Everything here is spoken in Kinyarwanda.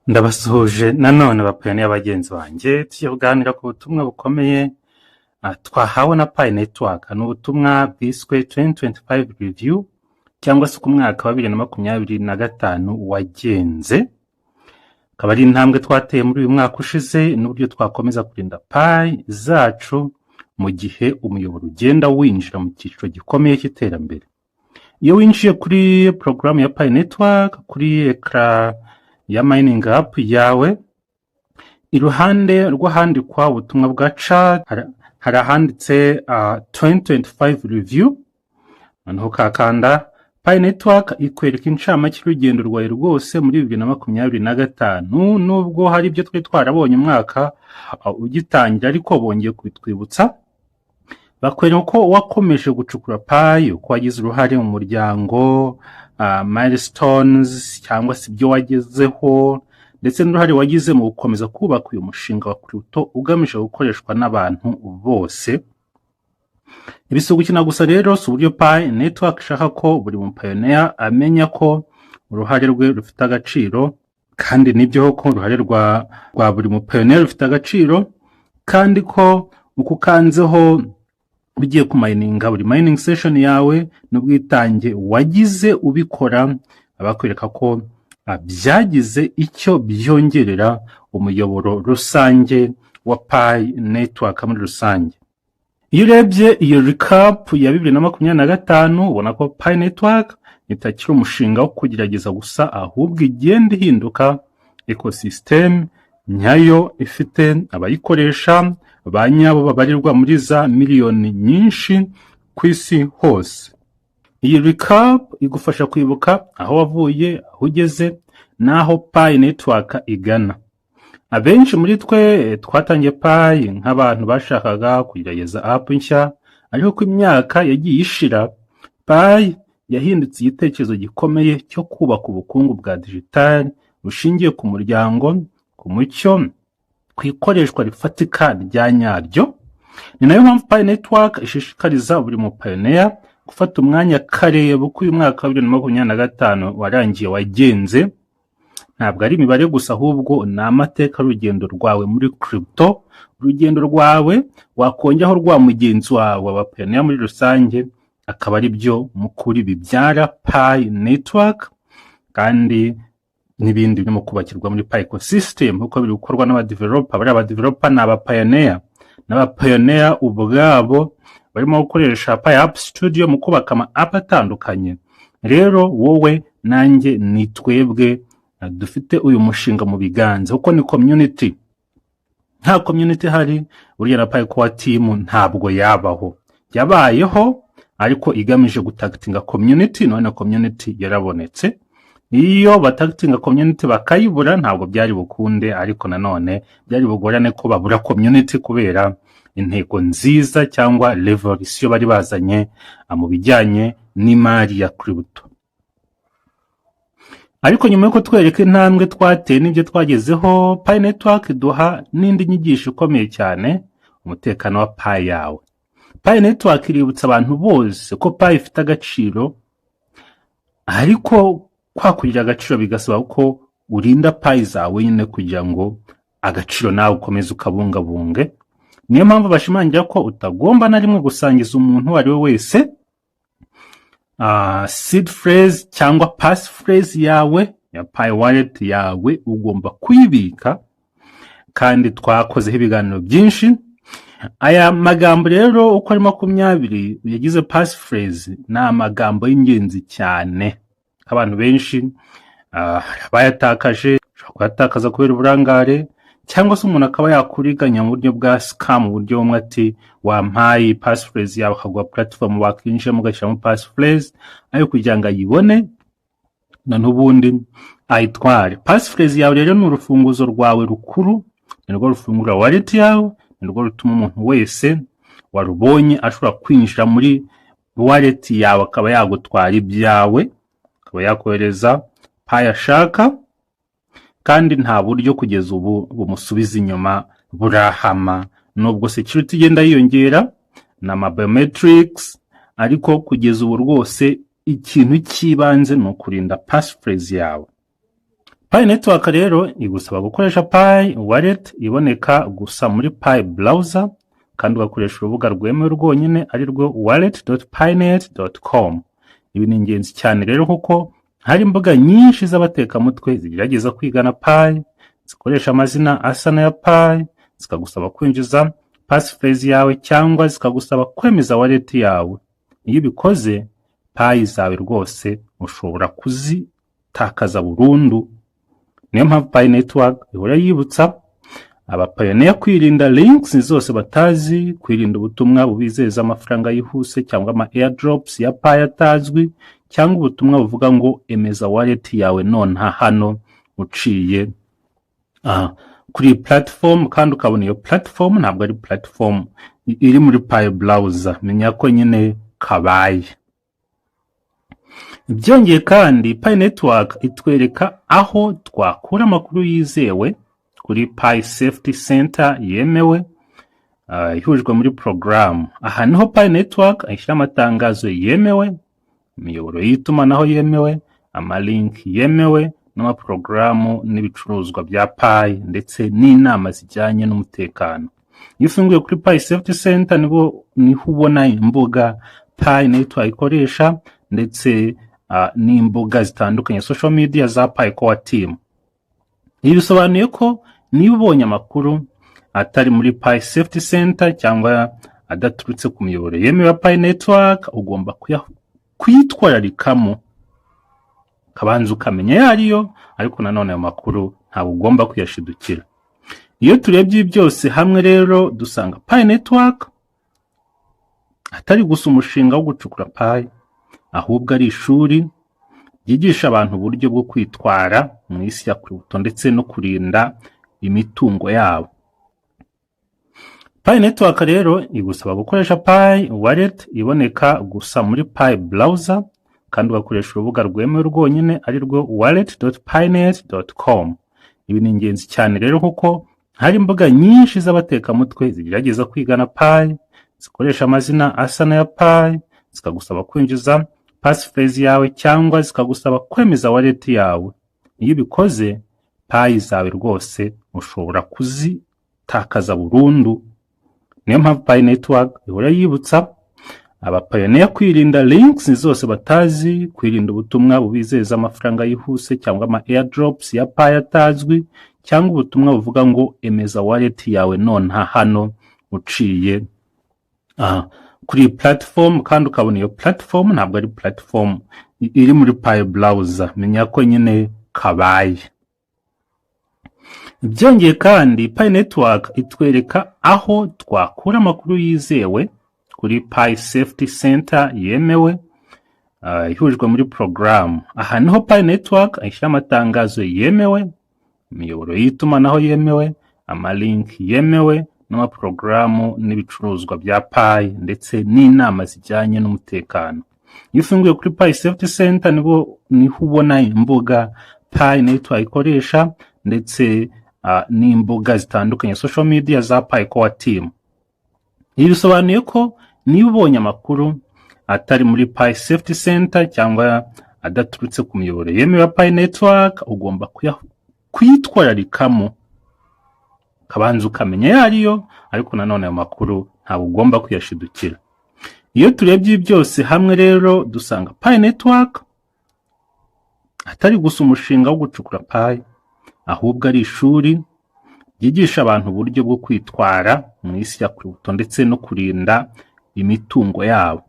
Ndabasuhuje nanone bapayaniya bagenzi banjye tugiye kuganira ku butumwa bukomeye twahawe na Pi Network. Ni ubutumwa bwiswe 2025 review cyangwa se ku mwaka wa 2025 wagenze. Akaba ari intambwe twateye muri uyu mwaka ushize n'uburyo twakomeza kurinda Pi zacu mu gihe umuyoboro ugenda winjira mu cyiciro gikomeye cy'iterambere. Iyo winjiye kuri porogaramu ya Pi Network kuri ekara ya mining app yawe, iruhande rw'ahandikwa ubutumwa bwa chat hari ahanditse 2025 review. Noneho kakanda Pi Network ikwereka incamake y'urugendo rwawe rwose muri 2025, nubwo hari ibyo twari twarabonye umwaka ugitangira ariko bongeye kubitwibutsa. Bakwereka ko wakomeje gucukura Pi, uko wagize uruhare mu muryango, milestones cyangwa se ibyo wagezeho, ndetse n'uruhare wagize mu gukomeza kubaka uyu mushinga wa crypto ugamije gukoreshwa n'abantu bose. Ibisugukina gusa rero si uburyo Pi Network ishaka ko buri mupayoniya amenya ko uruhare rwe rufite agaciro, kandi nibyo ko uruhare rwa buri mupayoniya rufite agaciro, kandi ko uko ukanzeho bigiye kumayininga buri mining session yawe n'ubwitange wagize ubikora, abakwereka ko byagize icyo byongerera umuyoboro rusange wa Pi Network muri rusange. Iyo urebye iyo recap ya 2025 ubona ko Pi Network itakiri umushinga wo kugerageza gusa, ahubwo igenda ihinduka ecosystem nyayo ifite abayikoresha ba nyabo babarirwa muri za miliyoni nyinshi ku isi hose. Iyi recap igufasha kwibuka aho wavuye, aho ugeze, n'aho Pi Network igana. Abenshi muri twe twatangiye Pi nk'abantu bashakaga kugerageza app nshya, ariko ko imyaka yagiye ishira, Pi yahindutse igitekerezo gikomeye cyo kubaka ubukungu bwa digital bushingiye ku muryango, ku mucyo, ku ikoreshwa rifatika rya nyaryo. Ni nayo mpamvu Pi Network ishishikariza buri mupayoniya gufata umwanya kareba uko uyu mwaka wa 2025 warangiye wagenze. Ntabwo ari imibare gusa, ahubwo ni amateka y'urugendo rwawe muri crypto, urugendo rwawe wakongeraho rwa mugenzi wawe abapayoniya muri rusange, akaba ari byo mukuri bibyara Pi Network, kandi n'ibindi birimo kubakirwa muri Pi ecosystem uko biri gukorwa n'abadeveloper. Bari abadeveloper ni abapayoniya, n'abapayoniya ubwabo barimo gukoresha Pi App Studio mu kubaka ama app atandukanye. Rero wowe nanjye ni twebwe dufite uyu mushinga mu biganza, uko ni community. Nta community hari buriya na Pi Core Team ntabwo yabaho. Yabayeho ariko igamije gutagatinga community, none community yarabonetse. Iyo batagatinga community bakayibura ntabwo byari bukunde, ariko nanone byari bugorane ko babura community kubera intego nziza cyangwa revolution bari bazanye mu bijyanye n'imari ya crypto. Ariko nyuma yuko twereka intambwe twateye n'ibyo twagezeho, Pi Network duha n'indi nyigisho ikomeye cyane: umutekano wa Pi yawe. Pi Network iributsa abantu bose ko Pi ifite agaciro, ariko kwakugira agaciro bigasaba ko urinda Pi zawe nyine kugira ngo agaciro nawe ukomeze ukabungabunge. Niyo mpamvu bashimangira ko utagomba na rimwe gusangiza umuntu uwo ari we wese seed phrase cyangwa pass phrase yawe ya Pi wallet yawe, ugomba kuyibika. Kandi twakozeho ibiganiro byinshi. Aya magambo rero uko ari 20 yagize pass phrase ni amagambo y'ingenzi cyane. Abantu benshi bayatakaje, kuyatakaza kubera uburangare, cyangwa se umuntu akaba yakuriganya mu buryo bwa scam, uburyo bumwe ati wampaye pass phrase yawe akagwa platform wakinjira mugashyiramo pass phrase ayo kugira ngo ayibone none ubundi ayitware. Pass phrase yawe rero ni urufunguzo rwawe rukuru, ni rwo rufungura wallet yawe, ni rwo rutuma umuntu wese warubonye ashobora kwinjira muri wallet yawe akaba yagutwara ibyawe, akaba yakohereza Pi ashaka, kandi nta buryo kugeza ubu bumusubiza inyuma burahama. Nubwo security igenda yiyongera na biometrics, ariko kugeza ubu rwose ikintu cy'ibanze ni ukurinda pass phrase yawe. Pi Network rero igusaba gukoresha Pi Wallet iboneka gusa muri Pi Browser kandi ugakoresha urubuga rwemewe rwonyine ari rwo wallet.pinet.com. Ibi ni ingenzi cyane rero kuko hari imbuga nyinshi z'abatekamutwe zigerageza kwigana Pi, zikoresha amazina asa n'aya Pi, zikagusaba kwinjiza passphrase yawe cyangwa zikagusaba kwemeza wallet yawe. Iyo ubikoze Pi zawe rwose ushobora kuzitakaza burundu. Niyo mpamvu Pi Network ihora yibutsa abapioneer kwirinda links zose batazi, kwirinda ubutumwa bubizeza amafaranga yihuse cyangwa ama airdrops ya Pi atazwi, cyangwa ubutumwa buvuga ngo emeza wallet yawe none hano uciye kuri platform kandi ukabona iyo platform ntabwo ari platform iri muri Pi Browser. Menya ko nyine kabaye. Byongeye kandi Pi Network itwereka aho twakura amakuru yizewe kuri Pi Safety Center yemewe ihujwe muri program. Aha niho Pi Network ishyira amatangazo yemewe, imiyoboro y'itumanaho yemewe, amalink yemewe, n'amaprogaramu n'ibicuruzwa bya Pi ndetse n'inama zijyanye n'umutekano. Iyo ufunguye kuri Pi Safety Center niho ubona imbuga Pi Network ikoresha ndetse n'imbuga zitandukanye social media za Pi Core Team. Ibi bisobanuye ko niba ubonye amakuru atari muri Pi Safety Center cyangwa adaturutse ku miyoboro yemewe Pi Network, ugomba kwitwararikamo kabanza ukamenya yariyo, ariko nanone ayo makuru ntabwo ugomba kuyashidukira. Iyo turebye byose hamwe rero dusanga Pi Network atari gusa umushinga wo gucukura Pi, ahubwo ari ishuri ryigisha abantu uburyo bwo kwitwara mu isi ya crypto ndetse no kurinda imitungo yabo. Pi Network rero igusaba gukoresha Pi Wallet iboneka gusa muri Pi Browser kandi ugakoresha urubuga rwemewe rwonyine ari rwo wallet.pinet.com. Ibi ni ingenzi cyane rero kuko hari imbuga nyinshi z'abatekamutwe zigerageza kwigana Pi, zikoresha amazina asa n'aya Pi, zikagusaba kwinjiza passphrase yawe cyangwa zikagusaba kwemeza wallet yawe. Iyo ubikoze Pi zawe rwose ushobora kuzitakaza burundu. Niyo mpamvu Pi Network ihora yibutsa abapioneer kwirinda links zose batazi, kwirinda ubutumwa bubizeza amafaranga yihuse cyangwa ama airdrops ya Pi atazwi, cyangwa ubutumwa buvuga ngo emeza wallet yawe none hano uciye kuri platform kandi ukabona iyo platform ntabwo ari platform iri muri Pi Browser. Menya ko nyine kabaye. Byongeye kandi Pi Network itwereka aho twakura amakuru yizewe kuri Pi Safety Center yemewe ihujwe muri program. Aha niho Pi Network ishyira amatangazo yemewe, imiyoboro y'itumanaho yemewe, amalink yemewe, n'amaprogaramu n'ibicuruzwa bya Pi ndetse n'inama zijyanye n'umutekano. Iyo ufunguye kuri Pi Safety Center niho ubona imbuga Pi Network ikoresha ndetse n'imbuga zitandukanye social media za Pi Core Team. Ibi bisobanuye ko niba ubonye amakuru atari muri Pi Safety Center cyangwa adaturutse ku miyoboro yemewe Pi Network, ugomba kwitwararikamo kabanza ukamenya yariyo, ariko nanone ayo makuru ntabwo ugomba kuyashidukira. Iyo turebye byose hamwe rero dusanga Pi Network atari gusa umushinga wo gucukura Pi, ahubwo ari ishuri ryigisha abantu uburyo bwo kwitwara mu isi ya crypto ndetse no kurinda imitungo yabo.